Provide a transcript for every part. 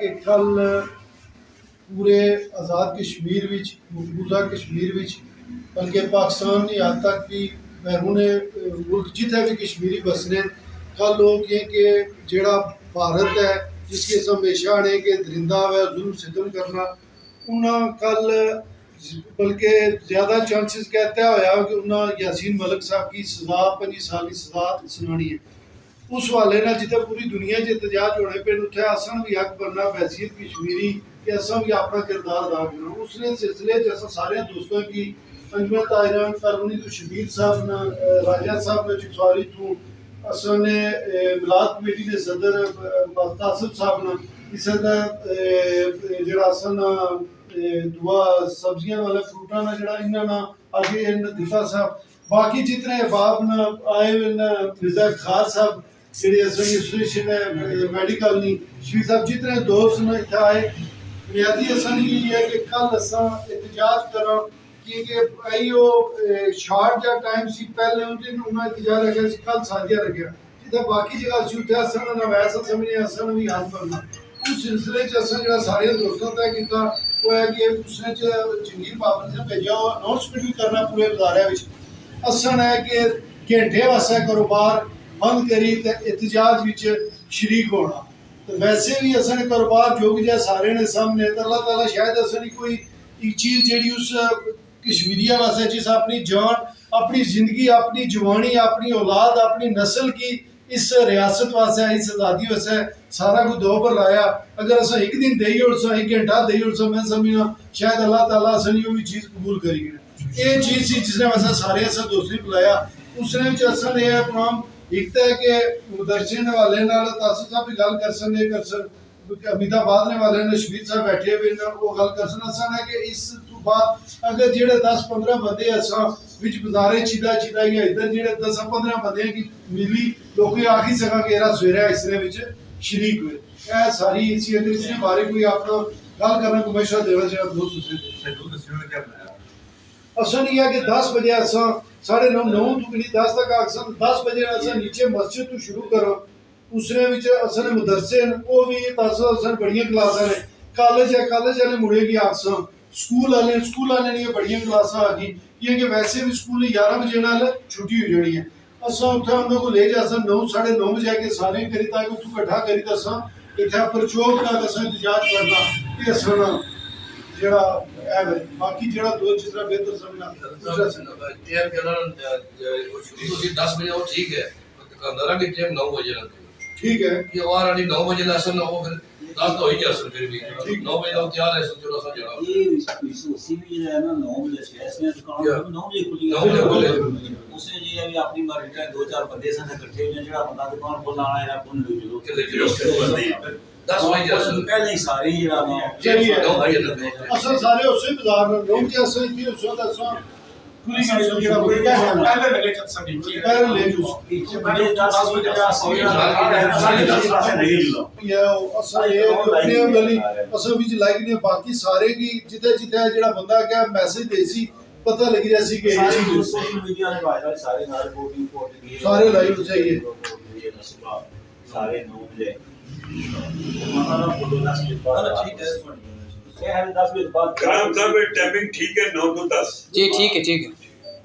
कि कल पूरे आज़ाद कश्मीर मकबूजा कश्मीर बल्कि पाकिस्तान की हद तक भी बैरून मुल्क जिथे भी कश्मीरी बसने कल लोग ये कि जेड़ा भारत है जिसके अस हमेशा ने कि दरिंदा है जुल्म सितम करना उन्हें कल बल्कि ज़्यादा चांसिस कहता होया कि उन्हें यासीन मलिक साहब की सज़ा 25 साल की सज़ा सुनानी है। उस हवाले ना जिते पूरी दुनिया च एहतजाज होने पे उत्थे असन भी हक बनना बैसीयत कश्मीरी कि असा भी अपना किरदार अदा करना। उसने सिलसिले अस सारे दोस्तों की अंजुमन ताहिरान कॉलोनी तो शबीर साहब ने राजा साहब ने चिकसवारी तो असने मिलाद कमेटी के सदर तासिफ साहब ने इस जरा असन दुआ सब्जियां वाले फ्रूटा ना जरा इन्होंने आगे दिता साहब बाकी जितने बाप न आए हुए न मिर्जा खार साहब जी एसोसिएशन है मेडिकल नहीं शफी साहब जितने दोस्त न इतना आए बुनियादी असन ये है कि कल असा एहतजाज करा कि वो शार्ट या टाइम सी पहले उन्हें एहतजाज रखा कल साजिया रखा जितना बाकी जगह से उत्थे असन नवैस समझने असन भी हल करना उस सिलसिले असन जो सारे दोस्तों तय किया वो है कि उसने जंगीर बाबर ने भेजा अनाउंसमेंट भी करना पूरे गुजारे असन है कि घंटे वास्ते कारोबार बंद करी एहतजाज विच शरीक होना तो वैसे भी असन कारोबार जो भी सारे ने सामने तो अल्लाह ताला शायद असन कोई एक चीज़ जी उस कश्मीरिया वास्ते जिस अपनी जान अपनी जिंदगी अपनी जवानी अपनी औलाद अपनी नस्ल की इस रियासत वास्ते इस आज़ादी वास्ते सारा कुछ दो पर लाया अगर अस एक दिन दे एक घंटा दे मैं समझना शायद अल्लाह ताला असन भी चीज़ कबूल करी ये चीज़ सी जिसने वैसे सारे अस दोस्ती बुलाया उसने असन ये तमाम एक तो है कि मदरसे ने वाले तासिफ साहब भी गल कर सन अमीदाबाद ने वाले ने शबीर साहब बैठे हुए ने वो गल कर सन असन है कि इस तो बाद अगर जेडे 10-15 बंदे असा विच बाजारे चिदा चिदा या इधर जेडे 10-15 बंदे की मिली लोग आखी सका कि एरा सवेरे इसने विच शरीक हुए यह सारी इसी अगर इसके बारे कोई आपको गल करने को मशवरा देना चाहिए दोस्त असन ये है कि 10 बजे असा 9:30 तो नहीं 10 तक असन 10 बजे असन नीचे मस्जिद तो शुरू करो उसने विच असन मदरसे वो भी असन बड़ियां क्लासां ने कॉलेज है कॉलेज वाले मुड़े की असन स्कूल वाले ने बड़ियां क्लासां आ गई क्योंकि वैसे भी स्कूल 11 बजे नाल छुट्टी हो जानी है असा उत्थे उन्होंने को ले जा 9-9:30 बजे आके सारे करी ताकि उत्थों इकट्ठा करी तो असा इतना परचोक तक असा इंतजार करना कि असन जड़ा बाकी जड़ा दो जिस तरह बेहतर समझना यार कहना शुरू 10 बजे वो ठीक है दुकानदारा की टाइम 9 बजे ठीक है ये और अभी 9 बजे असन वो फिर 10 तो हो ही जासन फिर भी 9 बजे तो तैयार है चलो सा जड़ा ये उसी भी है ना 9 बजे से इसने दुकान 9 बजे खुली है उसने ये अभी अपनी मर्जी का 2-4 बंदे से इकट्ठे हुए जड़ा बंदा दुकान खोलना आना है अपन लो चलो 10 बजे असन पहले ही सारे ही जड़ा चलिए 9 बजे असन सारे उसे बाजार में लोग के असन की उस वक्त असन पूरी का जड़ा कोई क्या है पहले लगे चल सके पहले ले जो पीछे बड़े 10 बजे का सारे नहीं लो ये असन ये अपने गली असन विच लाइक ने बाकी सारे की जिथे जिथे जड़ा बंदा क्या मैसेज देसी पता लग रहा सी कि सोशल मीडिया ने वायरल सारे रिपोर्ट सारे लाइव चाहिए सारे 9 बजे हमारा फोटो 10 मिनट बाद ठीक है ये है 10 मिनट बाद कराम साहब टाइमिंग ठीक है 9 to 10 जी ठीक है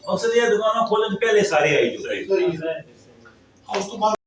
और सर ये दुकान खोलने से पहले सारे आई जो सही है उसके बाद